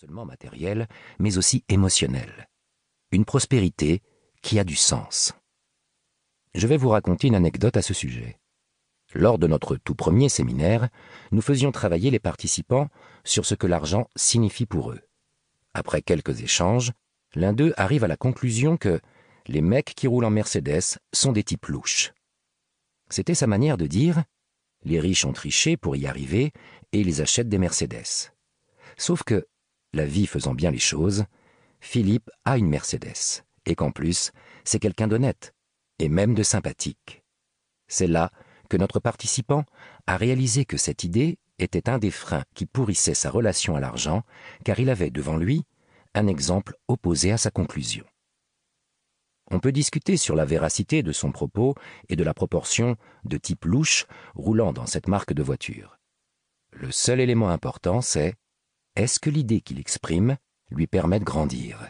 seulement matérielle, mais aussi émotionnelle. Une prospérité qui a du sens. Je vais vous raconter une anecdote à ce sujet. Lors de notre tout premier séminaire, nous faisions travailler les participants sur ce que l'argent signifie pour eux. Après quelques échanges, l'un d'eux arrive à la conclusion que les mecs qui roulent en Mercedes sont des types louches. C'était sa manière de dire « les riches ont triché pour y arriver et ils achètent des Mercedes ». Sauf que, la vie faisant bien les choses, Philippe a une Mercedes, et qu'en plus, c'est quelqu'un d'honnête, et même de sympathique. C'est là que notre participant a réalisé que cette idée était un des freins qui pourrissait sa relation à l'argent, car il avait devant lui un exemple opposé à sa conclusion. On peut discuter sur la véracité de son propos et de la proportion de type louche roulant dans cette marque de voiture. Le seul élément important, c'est est-ce que l'idée qu'il exprime lui permet de grandir?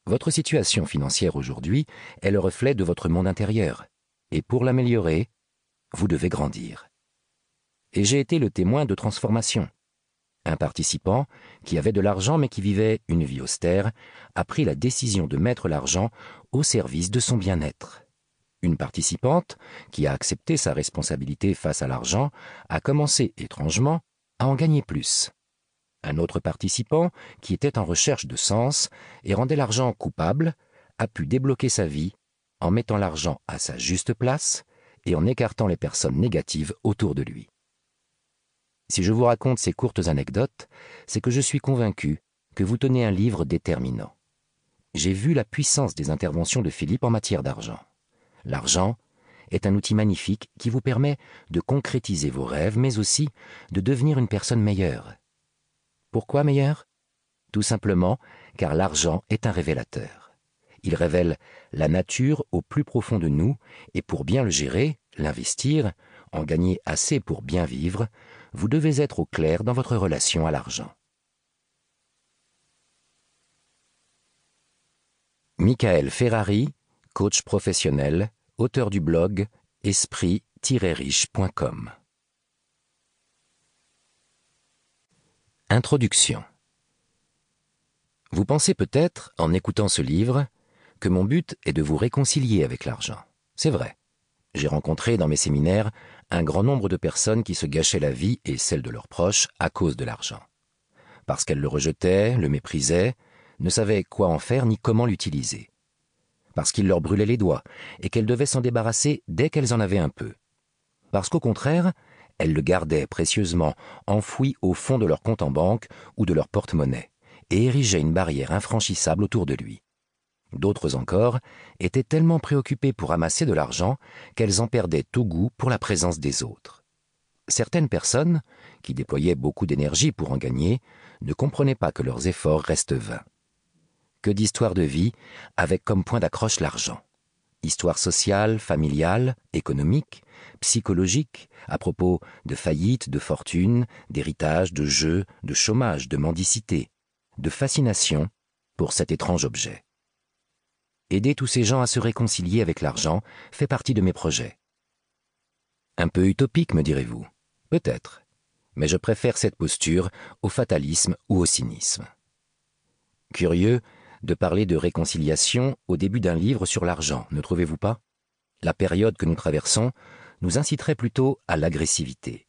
Votre situation financière aujourd'hui est le reflet de votre monde intérieur, et pour l'améliorer, vous devez grandir. Et j'ai été le témoin de transformation. Un participant, qui avait de l'argent mais qui vivait une vie austère, a pris la décision de mettre l'argent au service de son bien-être. Une participante, qui a accepté sa responsabilité face à l'argent, a commencé, étrangement, à en gagner plus. Un autre participant, qui était en recherche de sens et rendait l'argent coupable, a pu débloquer sa vie en mettant l'argent à sa juste place et en écartant les personnes négatives autour de lui. Si je vous raconte ces courtes anecdotes, c'est que je suis convaincu que vous tenez un livre déterminant. J'ai vu la puissance des interventions de Philippe en matière d'argent. L'argent est un outil magnifique qui vous permet de concrétiser vos rêves, mais aussi de devenir une personne meilleure. Pourquoi meilleur? Tout simplement car l'argent est un révélateur. Il révèle la nature au plus profond de nous et pour bien le gérer, l'investir, en gagner assez pour bien vivre, vous devez être au clair dans votre relation à l'argent. Michael Ferrari, coach professionnel, auteur du blog esprit-riche.com. Introduction. Vous pensez peut-être, en écoutant ce livre, que mon but est de vous réconcilier avec l'argent. C'est vrai. J'ai rencontré dans mes séminaires un grand nombre de personnes qui se gâchaient la vie et celle de leurs proches à cause de l'argent. Parce qu'elles le rejetaient, le méprisaient, ne savaient quoi en faire ni comment l'utiliser. Parce qu'il leur brûlait les doigts et qu'elles devaient s'en débarrasser dès qu'elles en avaient un peu. Parce qu'au contraire, elles le gardaient précieusement, enfoui au fond de leur compte en banque ou de leur porte-monnaie, et érigeaient une barrière infranchissable autour de lui. D'autres encore étaient tellement préoccupées pour amasser de l'argent qu'elles en perdaient tout goût pour la présence des autres. Certaines personnes, qui déployaient beaucoup d'énergie pour en gagner, ne comprenaient pas que leurs efforts restent vains. Que d'histoires de vie avec comme point d'accroche l'argent. Histoire sociale, familiale, économique, psychologique, à propos de faillite, de fortune, d'héritage, de jeu, de chômage, de mendicité, de fascination pour cet étrange objet. Aider tous ces gens à se réconcilier avec l'argent fait partie de mes projets. Un peu utopique, me direz-vous. Peut-être. Mais je préfère cette posture au fatalisme ou au cynisme. Curieux de parler de réconciliation au début d'un livre sur l'argent, ne trouvez-vous pas? La période que nous traversons nous inciterait plutôt à l'agressivité.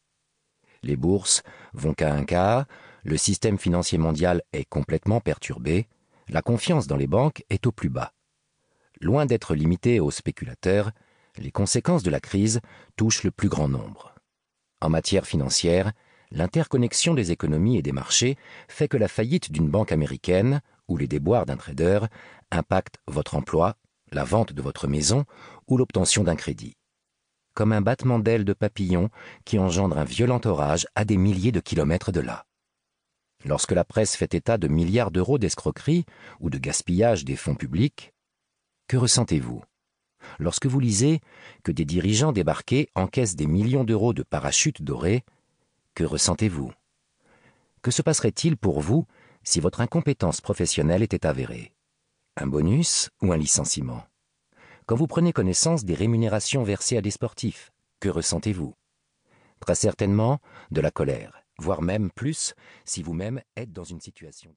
Les bourses vont qu'à un quart, le système financier mondial est complètement perturbé, la confiance dans les banques est au plus bas. Loin d'être limitée aux spéculateurs, les conséquences de la crise touchent le plus grand nombre. En matière financière, l'interconnexion des économies et des marchés fait que la faillite d'une banque américaine ou les déboires d'un trader impactent votre emploi, la vente de votre maison ou l'obtention d'un crédit. Comme un battement d'ailes de papillon qui engendre un violent orage à des milliers de kilomètres de là. Lorsque la presse fait état de milliards d'euros d'escroquerie ou de gaspillage des fonds publics, que ressentez-vous? Lorsque vous lisez que des dirigeants débarqués encaissent des millions d'euros de parachutes dorés, que ressentez-vous? Que se passerait-il pour vous si votre incompétence professionnelle était avérée? Un bonus ou un licenciement? Quand vous prenez connaissance des rémunérations versées à des sportifs, que ressentez-vous? Très certainement de la colère, voire même plus si vous-même êtes dans une situation.